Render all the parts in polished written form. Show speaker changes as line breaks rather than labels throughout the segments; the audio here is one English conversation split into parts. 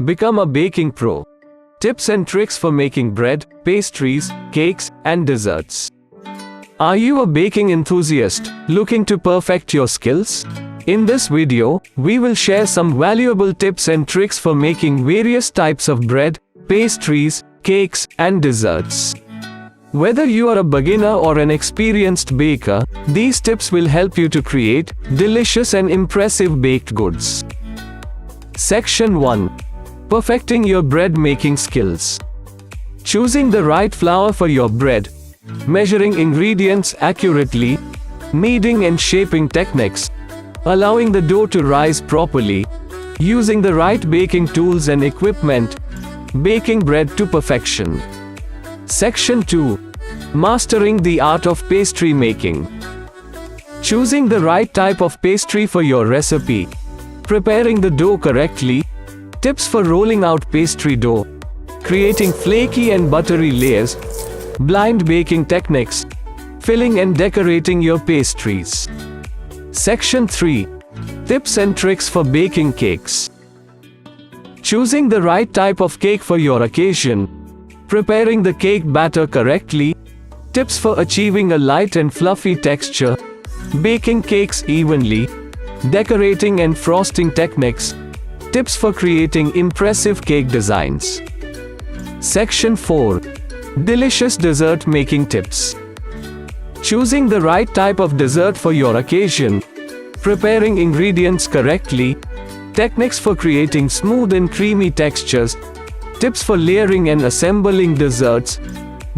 Become a baking pro. Tips and tricks for making bread, pastries, cakes, and desserts. Are you a baking enthusiast looking to perfect your skills? In this video, we will share some valuable tips and tricks for making various types of bread, pastries, cakes, and desserts. Whether you are a beginner or an experienced baker, these tips will help you to create delicious and impressive baked goods. Section 1. Perfecting your bread making skills. Choosing the right flour for your bread, measuring ingredients accurately, kneading and shaping techniques, allowing the dough to rise properly, using the right baking tools and equipment, baking bread to perfection. Section 2. Mastering the art of pastry making. Choosing the right type of pastry for your recipe, preparing the dough correctly, tips for rolling out pastry dough, creating flaky and buttery layers, blind baking techniques, filling and decorating your pastries. Section 3. Tips and tricks for baking cakes. Choosing the right type of cake for your occasion, preparing the cake batter correctly, tips for achieving a light and fluffy texture, baking cakes evenly, decorating and frosting techniques, tips for creating impressive cake designs. Section 4. Delicious dessert making tips. Choosing the right type of dessert for your occasion, preparing ingredients correctly, techniques for creating smooth and creamy textures, tips for layering and assembling desserts,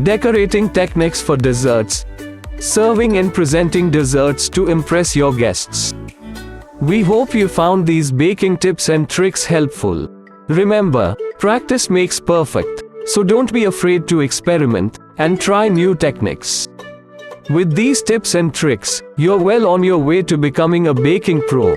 decorating techniques for desserts, serving and presenting desserts to impress your guests. We hope you found these baking tips and tricks helpful. Remember, practice makes perfect, so don't be afraid to experiment and try new techniques. With these tips and tricks, you're well on your way to becoming a baking pro.